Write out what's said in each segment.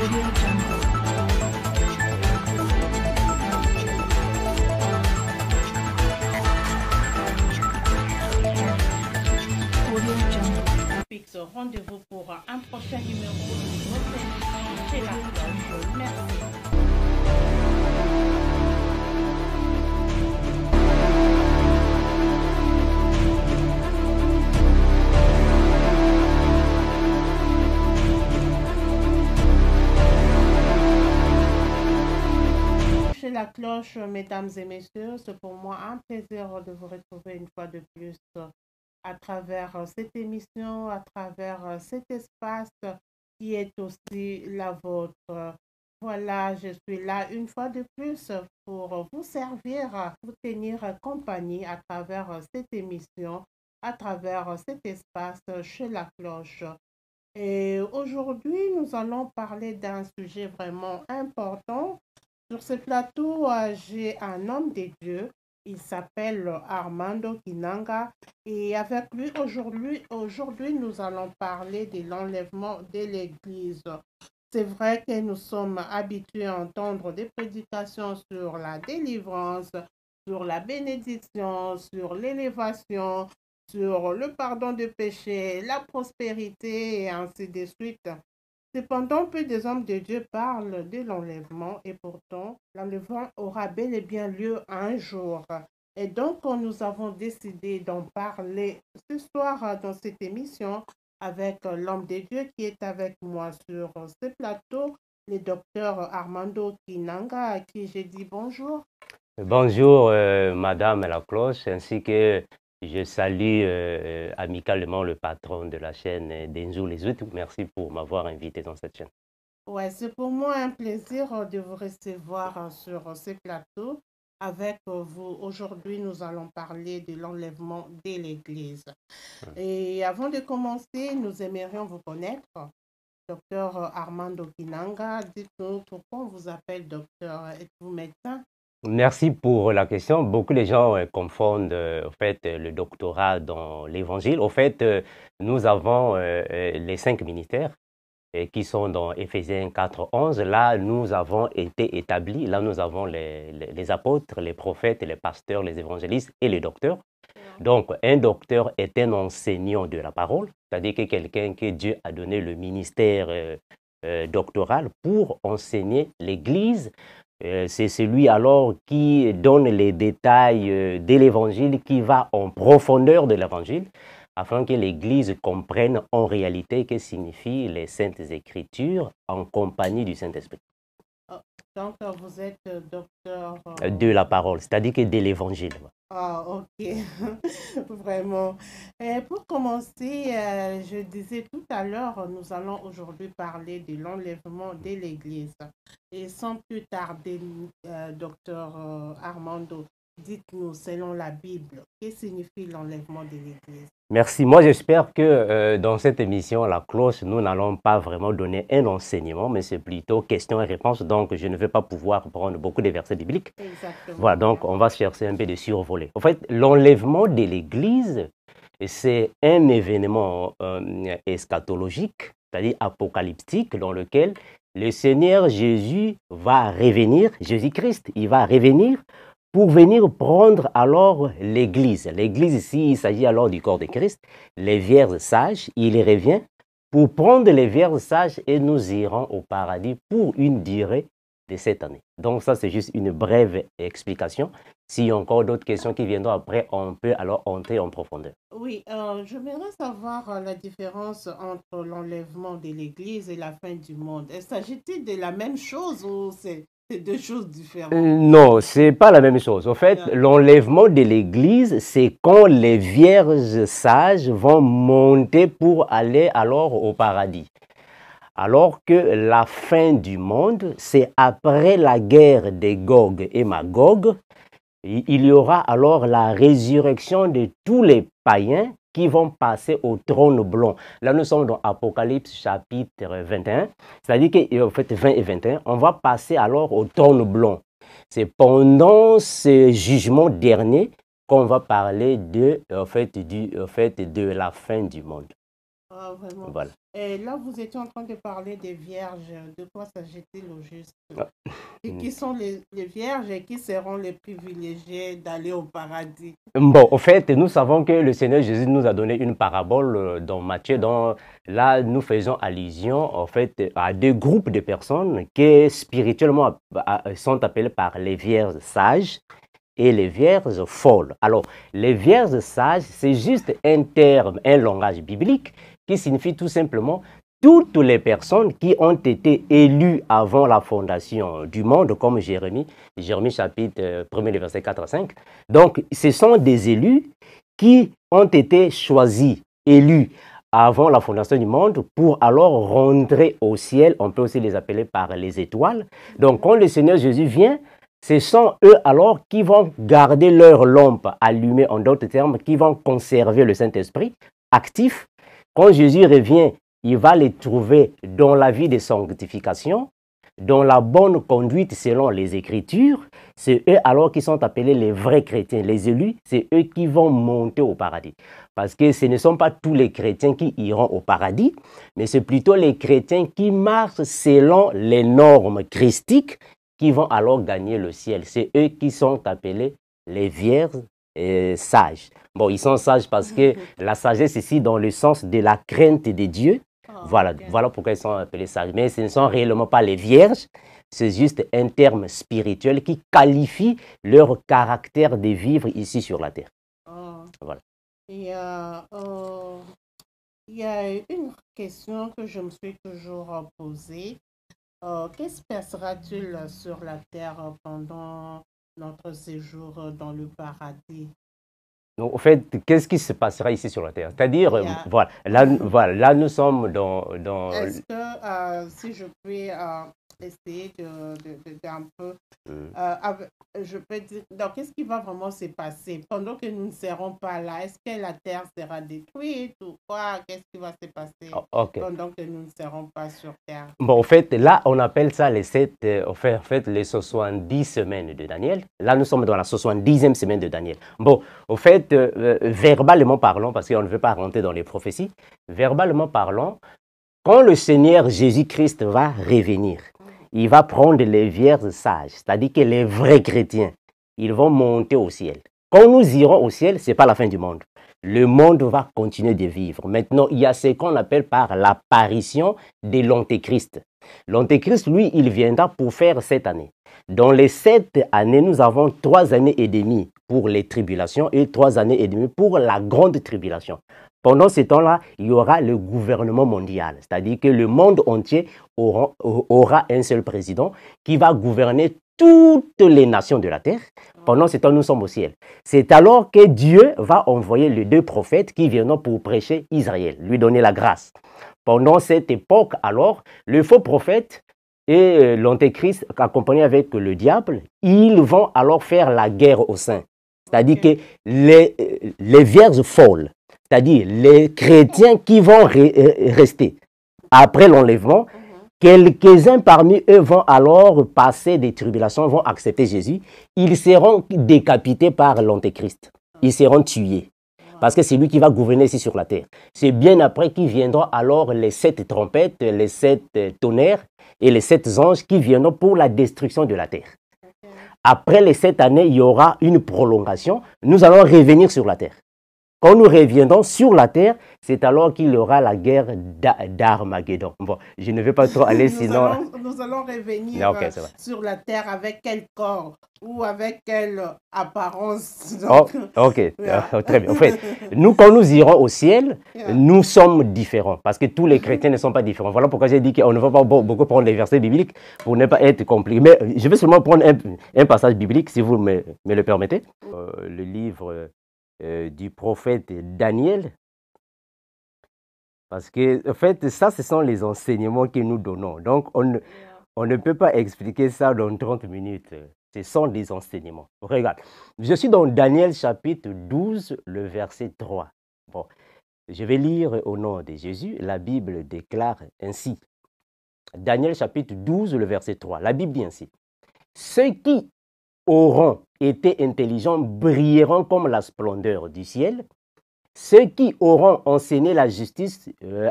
Audio Jungle. Audio Jungle. Fixe rendez-vous pour un prochain numéro de votre émission chez la cloche. Merci. Chez la cloche, mesdames et messieurs, c'est pour moi un plaisir de vous retrouver une fois de plus à travers cette émission, à travers cet espace qui est aussi la vôtre. Voilà, je suis là une fois de plus pour vous servir, vous tenir compagnie à travers cette émission, à travers cet espace chez la cloche. Et aujourd'hui, nous allons parler d'un sujet vraiment important. Sur ce plateau, j'ai un homme de Dieu. Il s'appelle Armando Kinanga. Et avec lui, aujourd'hui, nous allons parler de l'enlèvement de l'Église. C'est vrai que nous sommes habitués à entendre des prédications sur la délivrance, sur la bénédiction, sur l'élévation, sur le pardon de péché, la prospérité et ainsi de suite. Cependant, peu des hommes de Dieu parlent de l'enlèvement et pourtant, l'enlèvement aura bel et bien lieu un jour. Et donc, nous avons décidé d'en parler ce soir dans cette émission avec l'homme de Dieu qui est avec moi sur ce plateau, le docteur Armando Kinanga, à qui j'ai dit bonjour. Bonjour, Madame la cloche, ainsi que je salue amicalement le patron de la chaîne Denzo Les Outils. Merci pour m'avoir invité dans cette chaîne. Ouais, c'est pour moi un plaisir de vous recevoir sur ce plateau. Avec vous, aujourd'hui, nous allons parler de l'enlèvement de l'Église. Et avant de commencer, nous aimerions vous connaître. Docteur Armando Kinanga, dites-nous pourquoi on vous appelle docteur. Êtes-vous médecin? Merci pour la question. Beaucoup de gens confondent en fait, le doctorat dans l'Évangile. En fait, nous avons les 5 ministères qui sont dans Éphésiens 4:11. Là, nous avons été établis. Là, nous avons les apôtres, les prophètes, les pasteurs, les évangélistes et les docteurs. Donc, un docteur est un enseignant de la parole, c'est-à-dire que quelqu'un que Dieu a donné le ministère doctoral pour enseigner l'Église. C'est celui alors qui donne les détails de l'Évangile, qui va en profondeur de l'Évangile, afin que l'Église comprenne en réalité que signifient les Saintes Écritures en compagnie du Saint-Esprit. Donc, vous êtes docteur de la parole, c'est-à-dire que de l'Évangile. Ah, ok, vraiment. Et pour commencer, je disais tout à l'heure, nous allons aujourd'hui parler de l'enlèvement de l'Église. Et sans plus tarder, docteur Armando, dites-nous, selon la Bible, que signifie l'enlèvement de l'Église? Merci. Moi, j'espère que dans cette émission, la cloche, nous n'allons pas vraiment donner un enseignement, mais c'est plutôt question et réponse. Donc, je ne vais pas pouvoir prendre beaucoup de versets bibliques. Exactement. Voilà, donc on va chercher un peu de survoler. En fait, l'enlèvement de l'Église, c'est un événement eschatologique, c'est-à-dire apocalyptique, dans lequel le Seigneur Jésus va revenir, Jésus-Christ, il va revenir pour venir prendre alors l'Église. L'Église ici, il s'agit alors du corps de Christ, les vierges sages, il revient pour prendre les vierges sages et nous irons au paradis pour une durée de 7 années. Donc ça, c'est juste une brève explication. S'il y a encore d'autres questions qui viendront après, on peut alors entrer en profondeur. Oui, j'aimerais savoir la différence entre l'enlèvement de l'Église et la fin du monde. S'agit-il de la même chose ou c'est deux choses différentes? Non, ce n'est pas la même chose. En fait, l'enlèvement de l'Église, c'est quand les vierges sages vont monter pour aller alors au paradis. Alors que la fin du monde, c'est après la guerre de Gog et Magog. Il y aura alors la résurrection de tous les païens qui vont passer au trône blanc. Là, nous sommes dans Apocalypse chapitre 21, c'est-à-dire qu'en fait 20 et 21, on va passer alors au trône blanc. C'est pendant ce jugement dernier qu'on va parler de la fin du monde. Ah, vraiment. Voilà. Et là, vous étiez en train de parler des vierges. De quoi s'agit-il au juste? Ah, Et qui sont les vierges et qui seront les privilégiés d'aller au paradis? Bon, au fait, nous savons que le Seigneur Jésus nous a donné une parabole dans Matthieu, dont là, nous faisons allusion, en fait, à deux groupes de personnes qui spirituellement sont appelées par les vierges sages et les vierges folles. Alors, les vierges sages, c'est juste un terme, un langage biblique qui signifie tout simplement toutes les personnes qui ont été élues avant la fondation du monde, comme Jérémie chapitre 1er, verset 4 à 5. Donc, ce sont des élus qui ont été choisis, élus avant la fondation du monde pour alors rentrer au ciel. On peut aussi les appeler par les étoiles. Donc, quand le Seigneur Jésus vient, ce sont eux alors qui vont garder leur lampe allumée, en d'autres termes, qui vont conserver le Saint-Esprit actif. Quand Jésus revient, il va les trouver dans la vie de sanctification, dans la bonne conduite selon les Écritures. C'est eux alors qui sont appelés les vrais chrétiens, les élus, c'est eux qui vont monter au paradis. Parce que ce ne sont pas tous les chrétiens qui iront au paradis, mais c'est plutôt les chrétiens qui marchent selon les normes christiques qui vont alors gagner le ciel. C'est eux qui sont appelés les vierges sages. Bon, ils sont sages parce que la sagesse ici dans le sens de la crainte de Dieu. Voilà, Ok. voilà pourquoi ils sont appelés sages. Mais ce ne sont réellement pas les vierges, c'est juste un terme spirituel qui qualifie leur caractère de vivre ici sur la terre. Ah. Voilà. Et il y a une question que je me suis toujours posée. Que se passera-t-il sur la terre pendant notre séjour dans le paradis? Donc, en fait, qu'est-ce qui se passera ici sur la terre? C'est-à-dire, Yeah. voilà, là, nous sommes dans Est-ce que si je peux essayer d'un peu, je peux dire, donc qu'est-ce qui va vraiment se passer pendant que nous ne serons pas là? Est-ce que la terre sera détruite ou quoi? Qu'est-ce qui va se passer OK. pendant que nous ne serons pas sur terre? Bon, en fait, là, on appelle ça les les 70 semaines de Daniel. Là, nous sommes dans la 70e semaine de Daniel. Bon, au fait, verbalement parlant, parce qu'on ne veut pas rentrer dans les prophéties, verbalement parlant, quand le Seigneur Jésus-Christ va revenir, il va prendre les vierges sages, c'est-à-dire que les vrais chrétiens, ils vont monter au ciel. Quand nous irons au ciel, ce n'est pas la fin du monde. Le monde va continuer de vivre. Maintenant, il y a ce qu'on appelle par l'apparition de l'Antéchrist. L'Antéchrist, lui, il viendra pour faire 7 années. Dans les 7 années, nous avons 3 années et demie pour les tribulations et 3 années et demie pour la grande tribulation. Pendant ce temps-là, il y aura le gouvernement mondial, c'est-à-dire que le monde entier aura un seul président qui va gouverner toutes les nations de la terre. Pendant ce temps, nous sommes au ciel. C'est alors que Dieu va envoyer les 2 prophètes qui viendront pour prêcher Israël, lui donner la grâce. Pendant cette époque, alors, le faux prophète et l'Antéchrist, accompagnés avec le diable, ils vont alors faire la guerre aux saints. C'est-à-dire que les vierges folles, c'est-à-dire les chrétiens qui vont rester après l'enlèvement, quelques-uns parmi eux vont alors passer des tribulations, vont accepter Jésus. Ils seront décapités par l'Antéchrist. Ils seront tués. Parce que c'est lui qui va gouverner ici sur la terre. C'est bien après qu'ils viendront alors les 7 trompettes, les 7 tonnerres et les 7 anges qui viendront pour la destruction de la terre. Après les 7 années, il y aura une prolongation. Nous allons revenir sur la terre. Quand nous reviendrons sur la terre, c'est alors qu'il y aura la guerre d'Armageddon. Bon, je ne vais pas trop aller sinon... Nous allons revenir sur la terre avec quel corps ou avec quelle apparence. Donc, ok, très bien. En fait, nous, quand nous irons au ciel, nous sommes différents parce que tous les chrétiens ne sont pas différents. Voilà pourquoi j'ai dit qu'on ne va pas beaucoup prendre les versets bibliques pour ne pas être compliqué. Mais je vais seulement prendre un passage biblique, si vous me le permettez. Le livre... du prophète Daniel, parce que en fait ça ce sont les enseignements que nous donnons, donc on ne peut pas expliquer ça dans 30 minutes, ce sont des enseignements. Regarde, je suis dans Daniel chapitre 12, le verset 3. Bon, je vais lire au nom de Jésus. La Bible déclare ainsi, Daniel chapitre 12, le verset 3, la Bible dit ainsi: ceux qui auront été intelligents brilleront comme la splendeur du ciel, Ceux qui auront enseigné la justice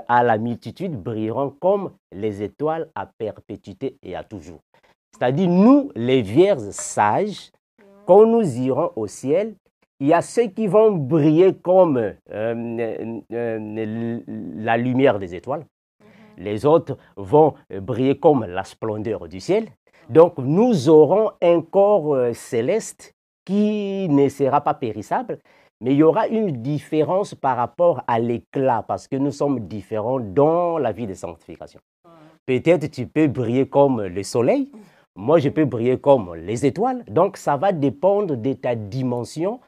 à la multitude brilleront comme les étoiles à perpétuité et à toujours. C'est-à-dire, nous, les vierges sages, quand nous irons au ciel, il y a ceux qui vont briller comme la lumière des étoiles. Les autres vont briller comme la splendeur du ciel. Donc, nous aurons un corps céleste qui ne sera pas périssable, mais il y aura une différence par rapport à l'éclat, parce que nous sommes différents dans la vie de sanctification. Peut-être tu peux briller comme le soleil, moi je peux briller comme les étoiles. Donc, ça va dépendre de ta dimension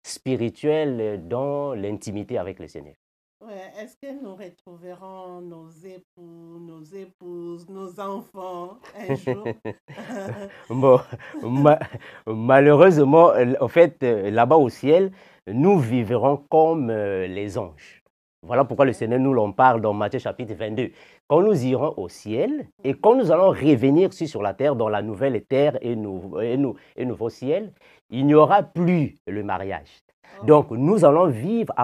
spirituelle dans l'intimité avec le Seigneur. Ouais, est-ce que nous retrouverons nos époux, nos épouses, nos enfants un jour? Bon, malheureusement, en fait, là-bas au ciel, nous vivrons comme les anges. Voilà pourquoi le Seigneur nous en parle dans Matthieu chapitre 22. Quand nous irons au ciel et quand nous allons revenir sur la terre, dans la nouvelle terre et nouveau ciel, il n'y aura plus le mariage. Donc, nous allons vivre,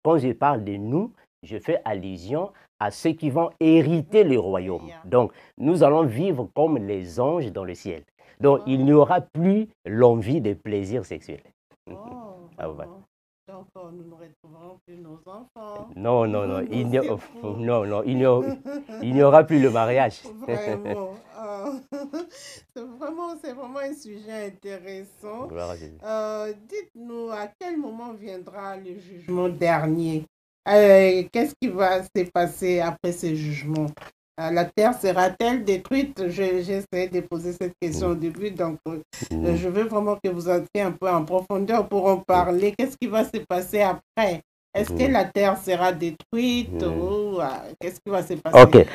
quand je parle de nous, je fais allusion à ceux qui vont hériter le royaume. Donc, nous allons vivre comme les anges dans le ciel. Donc, il n'y aura plus l'envie des plaisirs sexuels. Voilà. Donc, nous ne retrouverons plus nos enfants. Non, il n'y aura plus le mariage. Vraiment. C'est vraiment un sujet intéressant. Dites-nous, à quel moment viendra le jugement dernier? Qu'est-ce qui va se passer après ce jugement? La terre sera-t-elle détruite? J'essaie de poser cette question au début, donc je veux vraiment que vous entriez un peu en profondeur pour en parler. Qu'est-ce qui va se passer après? Est-ce que la terre sera détruite ou qu'est-ce qui va se passer? Ok,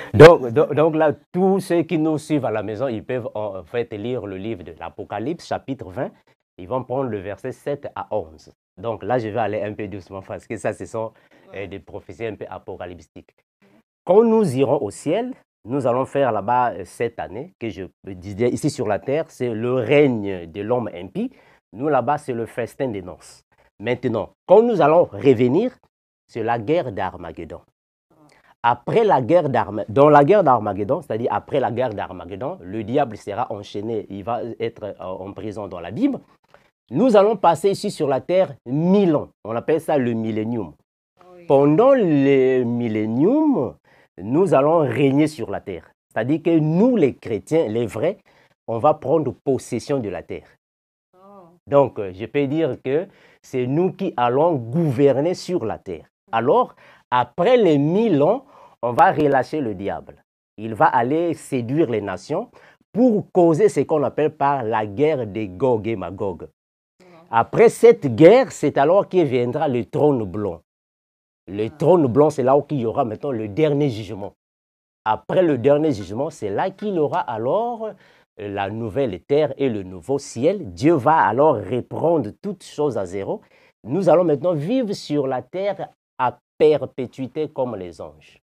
donc là, tous ceux qui nous suivent à la maison, ils peuvent en fait lire le livre de l'Apocalypse, chapitre 20. Ils vont prendre le verset 7 à 11. Donc là, je vais aller un peu doucement parce que ça, ce sont des prophéties un peu apocalyptiques. Quand nous irons au ciel, nous allons faire là-bas cette année, que je disais ici sur la terre, c'est le règne de l'homme impie. Nous, là-bas, c'est le festin des noces. Maintenant, quand nous allons revenir, c'est la guerre d'Armageddon. Après la guerre d'Armageddon, dans la guerre d'Armageddon, c'est-à-dire après la guerre d'Armageddon, le diable sera enchaîné, il va être en prison dans la Bible. Nous allons passer ici sur la terre 1000 ans. On appelle ça le millénium. Pendant le millénium, nous allons régner sur la terre. C'est-à-dire que nous, les chrétiens, les vrais, on va prendre possession de la terre. Donc, je peux dire que c'est nous qui allons gouverner sur la terre. Alors, après les 1000 ans, on va relâcher le diable. Il va aller séduire les nations pour causer ce qu'on appelle par la guerre de Gog et Magog. Après cette guerre, c'est alors qu'il viendra le trône blanc. Le trône blanc, c'est là où il y aura maintenant le dernier jugement. Après le dernier jugement, c'est là qu'il y aura alors la nouvelle terre et le nouveau ciel. Dieu va alors reprendre toutes choses à zéro. Nous allons maintenant vivre sur la terre à perpétuité comme les anges.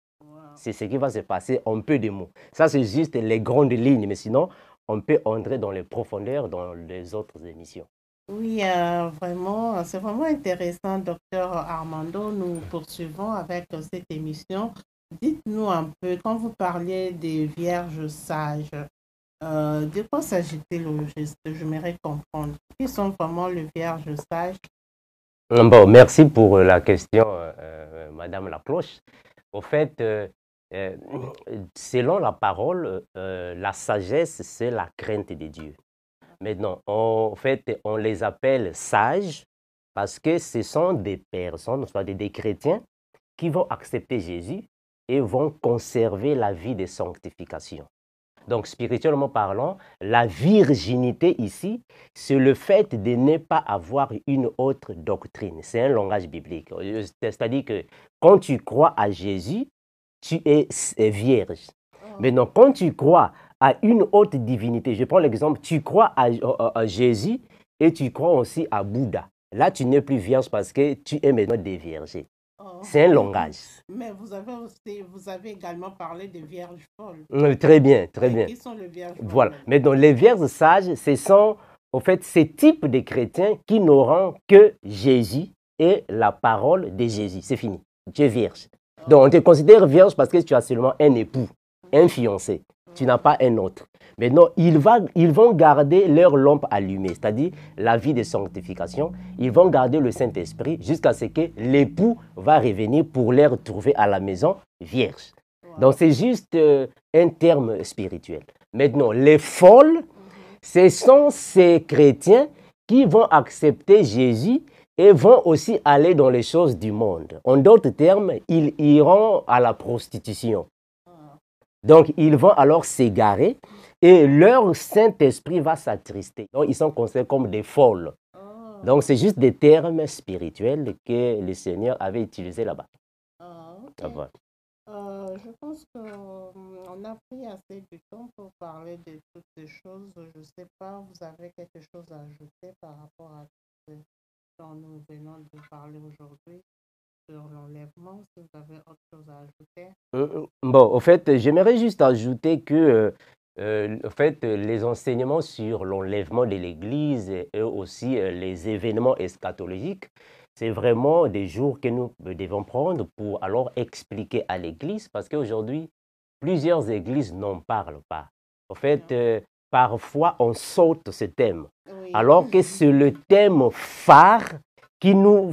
C'est ce qui va se passer en peu de mots. Ça, c'est juste les grandes lignes, mais sinon, on peut entrer dans les profondeurs dans les autres émissions. Oui, vraiment, c'est vraiment intéressant, docteur Armando. Nous poursuivons avec cette émission. Dites-nous un peu, quand vous parliez des vierges sages, de quoi s'agit-il au juste? J'aimerais comprendre. Qui sont vraiment les vierges sages? Bon, merci pour la question, Madame Lacloche. Au fait, selon la parole, la sagesse, c'est la crainte de Dieu. Maintenant, en fait, on les appelle sages parce que ce sont des personnes, soit des chrétiens, qui vont accepter Jésus et vont conserver la vie de sanctification. Donc, spirituellement parlant, la virginité ici, c'est le fait de ne pas avoir une autre doctrine. C'est un langage biblique. C'est-à-dire que quand tu crois à Jésus, tu es vierge. Maintenant, quand tu crois à une autre divinité, je prends l'exemple, tu crois à Jésus et tu crois aussi à Bouddha. Là, tu n'es plus vierge parce que tu es maintenant déviergé. C'est un langage. Mais vous avez également parlé de vierges folles. Très bien, très bien. Qui sont les vierges folles? Voilà. Mais donc, les vierges sages, ce sont, en fait, ces types de chrétiens qui n'auront que Jésus est la parole de Jésus. C'est fini. Tu es vierge. Donc, on te considère vierge parce que tu as seulement un époux, un fiancé. Tu n'as pas un autre. Maintenant, ils vont garder leur lampe allumée, c'est-à-dire la vie de sanctification. Ils vont garder le Saint-Esprit jusqu'à ce que l'époux va revenir pour les retrouver à la maison vierge. Donc, c'est juste un terme spirituel. Maintenant, les folles, ce sont ces chrétiens qui vont accepter Jésus et vont aussi aller dans les choses du monde. En d'autres termes, ils iront à la prostitution. Donc, ils vont alors s'égarer et leur Saint-Esprit va s'attrister. Donc, ils sont considérés comme des folles. Donc, c'est juste des termes spirituels que le Seigneur avait utilisés là-bas. Okay. Voilà. Je pense qu'on a pris assez de temps pour parler de toutes ces choses. Je ne sais pas, vous avez quelque chose à ajouter par rapport à ce dont nous venons de parler aujourd'hui sur l'enlèvement, si vous avez autre chose à ajouter. Bon, au fait, j'aimerais juste ajouter que en fait, les enseignements sur l'enlèvement de l'Église et aussi les événements eschatologiques, c'est vraiment des jours que nous devons prendre pour alors expliquer à l'Église, parce qu'aujourd'hui, plusieurs églises n'en parlent pas. En fait, parfois, on saute ce thème, Oui. alors que c'est le thème phare qui nous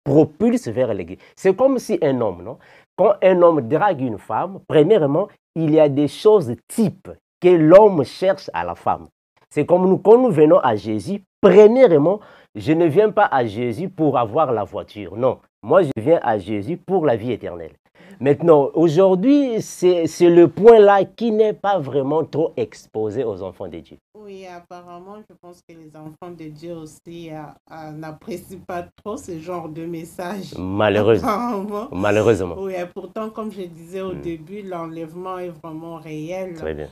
propulse vers l'Église. C'est comme si un homme, non? Quand un homme drague une femme, premièrement, il y a des choses types que l'homme cherche à la femme. C'est comme nous, quand nous venons à Jésus, premièrement, je ne viens pas à Jésus pour avoir la voiture. Non, moi je viens à Jésus pour la vie éternelle. Maintenant, aujourd'hui, c'est le point-là qui n'est pas vraiment trop exposé aux enfants de Dieu. Oui, apparemment, je pense que les enfants de Dieu aussi n'apprécient pas trop ce genre de message. Malheureusement. Apparemment. Malheureusement. Oui, et pourtant, comme je disais au début, l'enlèvement est vraiment réel. Très bien.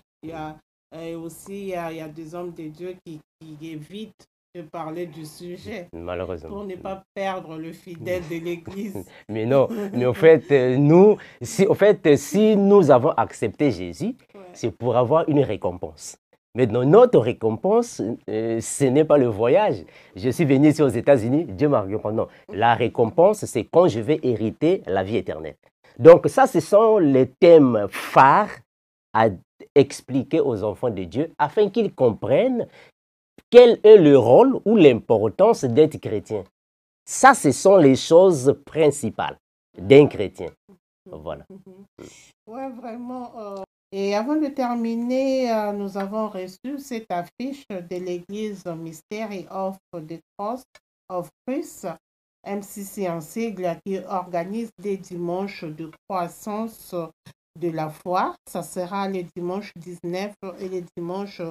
Et aussi, il y a des hommes de Dieu qui évitent de parler du sujet Malheureusement. pour ne pas perdre le fidèle de l'Église. Mais non, mais en fait, nous, si nous avons accepté Jésus, c'est pour avoir une récompense. Maintenant, notre récompense, ce n'est pas le voyage. Je suis venu ici aux États-Unis, Dieu m'a récompensé. Non, la récompense, c'est quand je vais hériter la vie éternelle. Donc ça, ce sont les thèmes phares à expliquer aux enfants de Dieu afin qu'ils comprennent quel est le rôle ou l'importance d'être chrétien. Ça, ce sont les choses principales d'un chrétien. Voilà. Oui, vraiment. Et avant de terminer, nous avons reçu cette affiche de l'Église Mystery of the Cross of Christ, MCC en sigle, qui organise les dimanches de croissance de la foi. Ça sera les dimanches 19 et les dimanches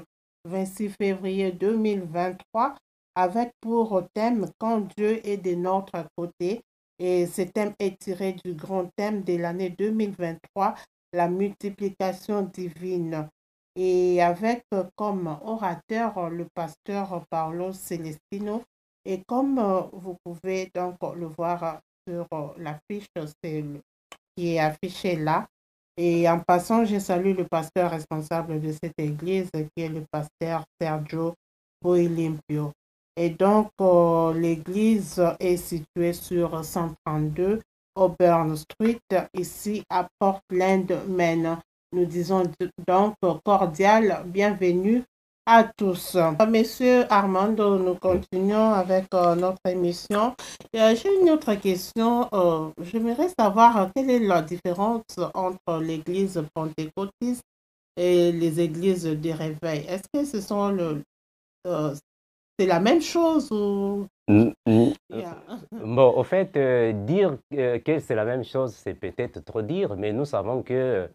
26 février 2023, avec pour thème « Quand Dieu est de notre côté ». Et ce thème est tiré du grand thème de l'année 2023, la multiplication divine. Et avec comme orateur le pasteur Paolo Celestino. Et comme vous pouvez donc le voir sur l'affiche qui est affichée là. Et en passant, je salue le pasteur responsable de cette église qui est le pasteur Sergio Boilimpio. Et donc, l'église est située sur 132 Auburn Street, ici à Portland, Maine. Nous disons donc cordial bienvenue à tous. Monsieur Armando, nous continuons avec notre émission. J'ai une autre question. J'aimerais savoir quelle est la différence entre l'église pentecôtiste et les églises de réveil. Est-ce que ce sont c'est la même chose ou... Bon, au fait, dire que c'est la même chose, c'est peut-être trop dire, mais nous savons que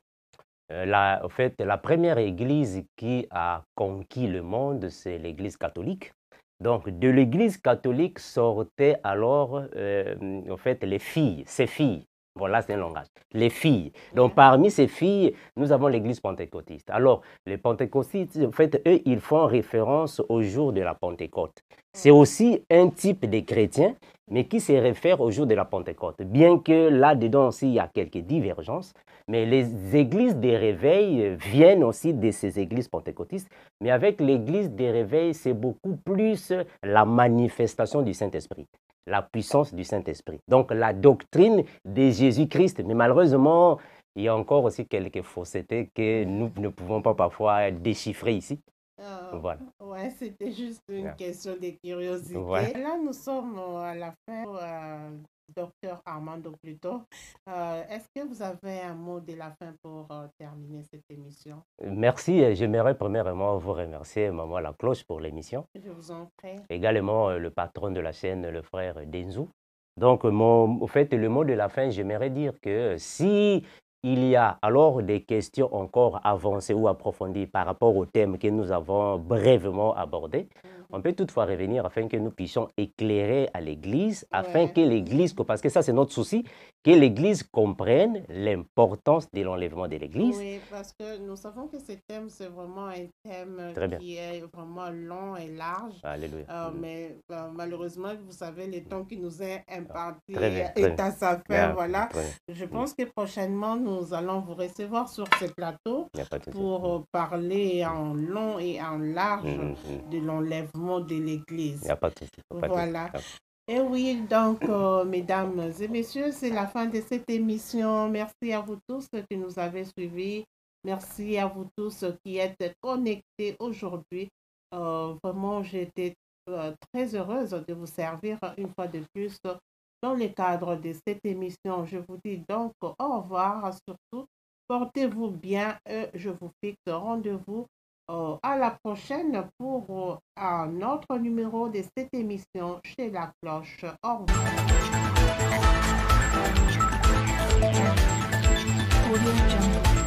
en fait, la première église qui a conquis le monde, c'est l'église catholique. Donc, de l'église catholique sortaient alors, en fait, les filles, ces filles. Voilà, c'est un langage. Les filles. Donc, parmi ces filles, nous avons l'église pentecôtiste. Alors, les pentecôtistes, en fait, eux, ils font référence au jour de la Pentecôte. C'est aussi un type de chrétien, mais qui se réfère au jour de la Pentecôte. Bien que là-dedans aussi, il y a quelques divergences, mais les églises des réveils viennent aussi de ces églises pentecôtistes. Mais avec l'église des réveils, c'est beaucoup plus la manifestation du Saint-Esprit. la puissance du Saint-Esprit. Donc, la doctrine de Jésus-Christ. Mais malheureusement, il y a encore aussi quelques faussetés que nous ne pouvons pas parfois déchiffrer ici. Voilà. Ouais, c'était juste une Yeah. question de curiosité. Ouais. Là, nous sommes à la fin, docteur Armando plutôt. Est-ce que vous avez un mot de la fin pour terminer cette émission? Merci. J'aimerais premièrement vous remercier, Maman La Cloche, pour l'émission. Je vous en prie. Également, le patron de la chaîne, le frère Denzou. Donc, au fait, le mot de la fin, j'aimerais dire que si il y a alors des questions encore avancées ou approfondies par rapport au thème que nous avons brièvement abordé, on peut toutefois revenir afin que nous puissions éclairer à l'Église, afin Ouais. que l'Église, parce que ça c'est notre souci, que l'Église comprenne l'importance de l'enlèvement de l'Église. Oui, parce que nous savons que ce thème, c'est vraiment un thème Très bien. qui est vraiment long et large. Alléluia. Mais malheureusement, vous savez, le temps qui nous est imparti Très bien, très est bien. à sa fin. Bien, Voilà. très bien. Je pense que prochainement, nous allons vous recevoir sur ce plateau Il n'y a pas de souci. pour parler en long et en large de l'enlèvement de Il l'Église. n'y a pas de souci. Pas de souci. Voilà. Et oui, donc, mesdames et messieurs, c'est la fin de cette émission. Merci à vous tous qui nous avez suivis. Merci à vous tous qui êtes connectés aujourd'hui. Vraiment, j'étais très heureuse de vous servir une fois de plus dans le cadre de cette émission. Je vous dis donc au revoir. Surtout, portez-vous bien et je vous fixe rendez-vous à la prochaine pour un autre numéro de cette émission chez La Cloche. Au revoir. Audio Jungle.